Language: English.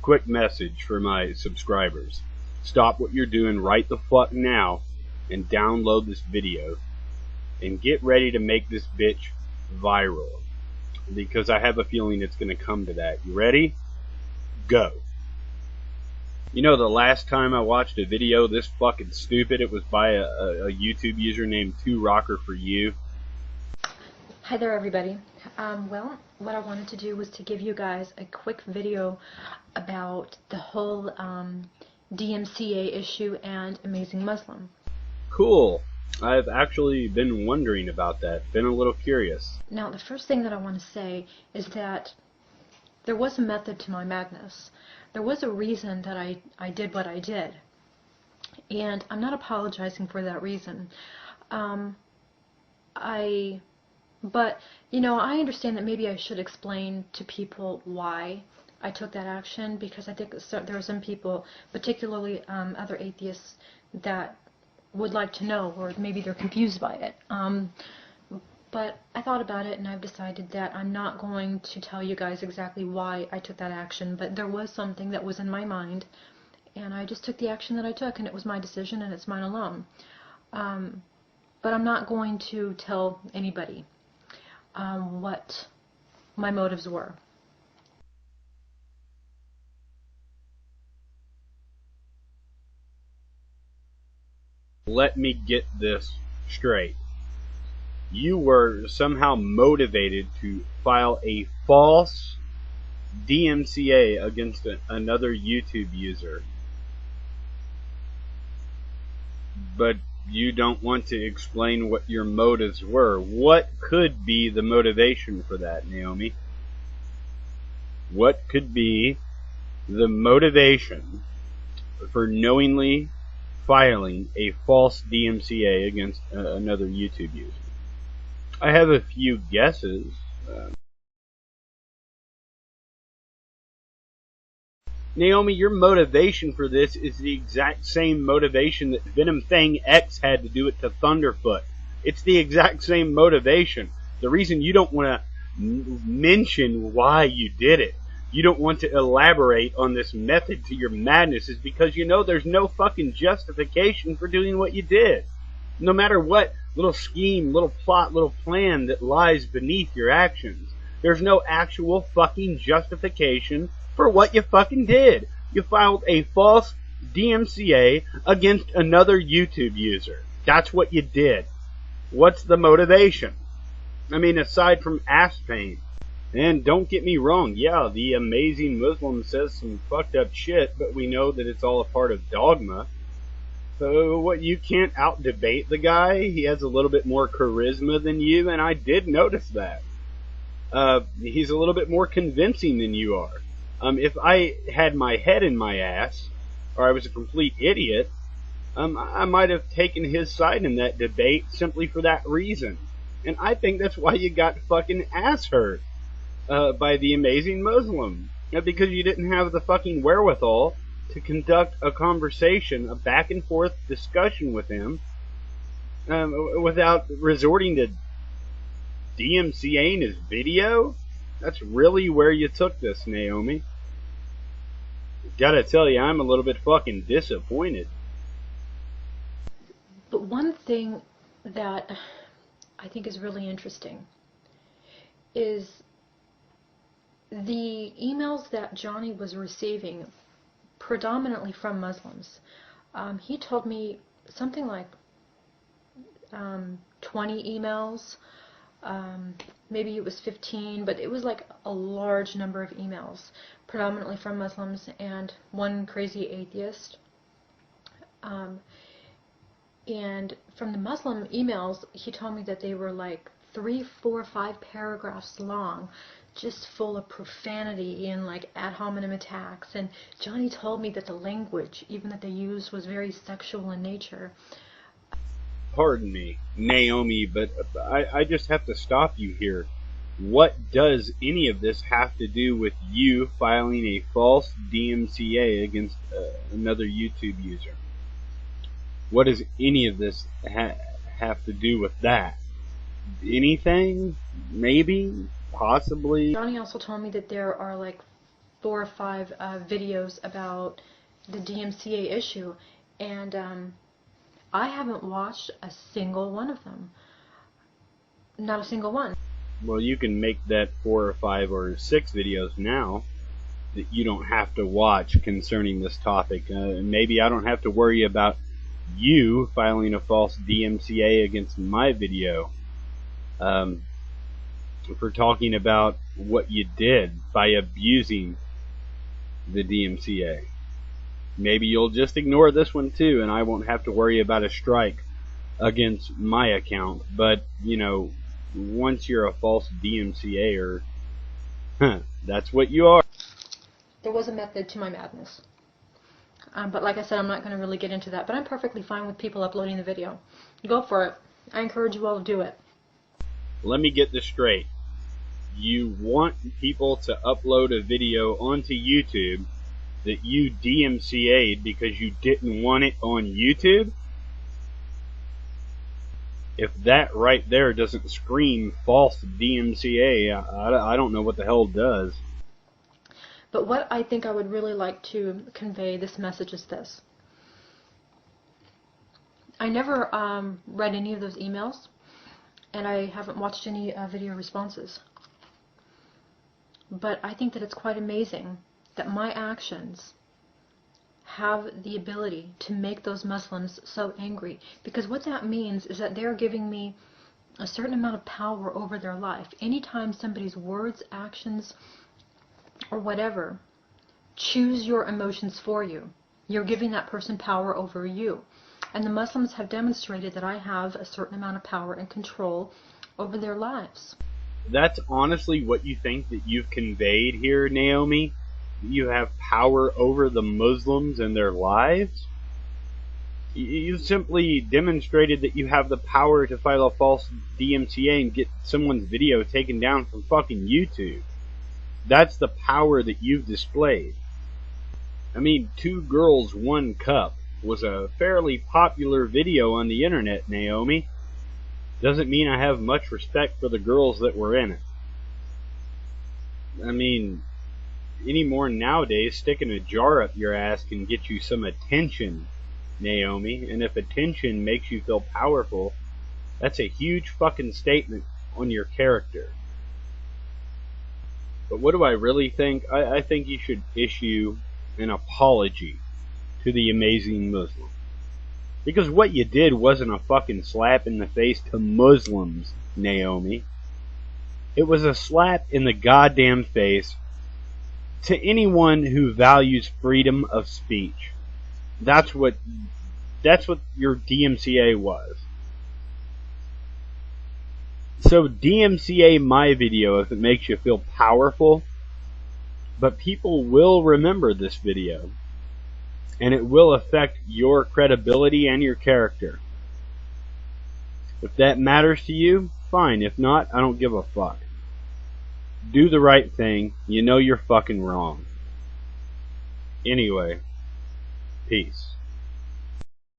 quick message for my subscribers. Stop what you're doing right the fuck now and download this video and get ready to make this bitch viral, because I have a feeling it's going to come to that. You ready? Go. You know, the last time I watched a video this fucking stupid, it was by a YouTube user named 2Rocker4You. Hi there, everybody. Well, what I wanted to do was to give you guys a quick video about the whole DMCA issue and Amazing Muslim. Cool. I've actually been wondering about that, been a little curious. Now, the first thing that I want to say is that there was a method to my madness. There was a reason that I did what I did. And I'm not apologizing for that reason. But, you know, I understand that maybe I should explain to people why I took that action, because I think there are some people, particularly other atheists, that would like to know, or maybe they're confused by it. But I thought about it, and I've decided that I'm not going to tell you guys exactly why I took that action, but there was something that was in my mind, and I just took the action that I took, and it was my decision, and it's mine alone. But I'm not going to tell anybody what my motives were. Let me get this straight. You were somehow motivated to file a false DMCA against another YouTube user, but you don't want to explain what your motives were. What could be the motivation for that, Naomi? What could be the motivation for knowingly filing a false DMCA against another YouTube user? I have a few guesses. Naomi, your motivation for this is the exact same motivation that Venom Fang X had to do it to Thunderfoot. It's the exact same motivation. The reason you don't want to mention why you did it, you don't want to elaborate on this method to your madness, is because you know there's no fucking justification for doing what you did. No matter what little scheme, little plot, little plan that lies beneath your actions, there's no actual fucking justification for what you fucking did. You filed a false DMCA against another YouTube user. That's what you did. What's the motivation? I mean, aside from ass pain. And don't get me wrong, yeah, the Amazing Muslim says some fucked up shit, but we know that it's all a part of dogma. So what, you can't out-debate the guy? He has a little bit more charisma than you, and I did notice that. He's a little bit more convincing than you are. If I had my head in my ass, or I was a complete idiot, I might have taken his side in that debate simply for that reason. And I think that's why you got fucking ass hurt by the Amazing Muslim. Because you didn't have the fucking wherewithal to conduct a conversation, a back and forth discussion with him, without resorting to DMCAing his video. That's really where you took this, Naomi. Gotta tell you, I'm a little bit fucking disappointed. But one thing that I think is really interesting is the emails that Johnny was receiving, predominantly from Muslims. He told me something like 20 emails. Maybe it was 15, but it was like a large number of emails, predominantly from Muslims and one crazy atheist. And from the Muslim emails, he told me that they were like 3, 4, 5 paragraphs long, just full of profanity and like ad hominem attacks. And Johnny told me that the language, even that they used, was very sexual in nature. Pardon me, Naomi, but I just have to stop you here. What does any of this have to do with you filing a false DMCA against another YouTube user? What does any of this have to do with that? Anything? Maybe? Possibly? Johnny also told me that there are like 4 or 5 videos about the DMCA issue, and I haven't watched a single one of them. Not a single one. Well, you can make that 4 or 5 or 6 videos now that you don't have to watch concerning this topic. Maybe I don't have to worry about you filing a false DMCA against my video for talking about what you did by abusing the DMCA. Maybe you'll just ignore this one too, and I won't have to worry about a strike against my account. But, you know, once you're a false DMCA-er, that's what you are. There was a method to my madness. But like I said, I'm not going to really get into that. But I'm perfectly fine with people uploading the video. Go for it. I encourage you all to do it. Let me get this straight. You want people to upload a video onto YouTube that you DMCA'd because you didn't want it on YouTube? If that right there doesn't scream false DMCA, I don't know what the hell does. But what I think I would really like to convey this message is this. I never read any of those emails, and I haven't watched any video responses. But I think that it's quite amazing that my actions have the ability to make those Muslims so angry. Because what that means is that they're giving me a certain amount of power over their life. Anytime somebody's words, actions, or whatever choose your emotions for you, you're giving that person power over you. And the Muslims have demonstrated that I have a certain amount of power and control over their lives. That's honestly what you think that you've conveyed here, Naomi? You have power over the Muslims and their lives? You simply demonstrated that you have the power to file a false DMCA and get someone's video taken down from fucking YouTube. That's the power that you've displayed. I mean, 2 Girls, 1 Cup was a fairly popular video on the internet, Naomi. Doesn't mean I have much respect for the girls that were in it. I mean, anymore nowadays, sticking a jar up your ass can get you some attention, Naomi. And if attention makes you feel powerful, that's a huge fucking statement on your character. But what do I really think? I think you should issue an apology to the amazing Muslim. Because what you did wasn't a fucking slap in the face to Muslims, Naomi. It was a slap in the goddamn face to anyone who values freedom of speech. That's what your DMCA was. So DMCA my video if it makes you feel powerful, but people will remember this video. And it will affect your credibility and your character. If that matters to you, fine. If not, I don't give a fuck. Do the right thing. You know you're fucking wrong. Anyway, peace.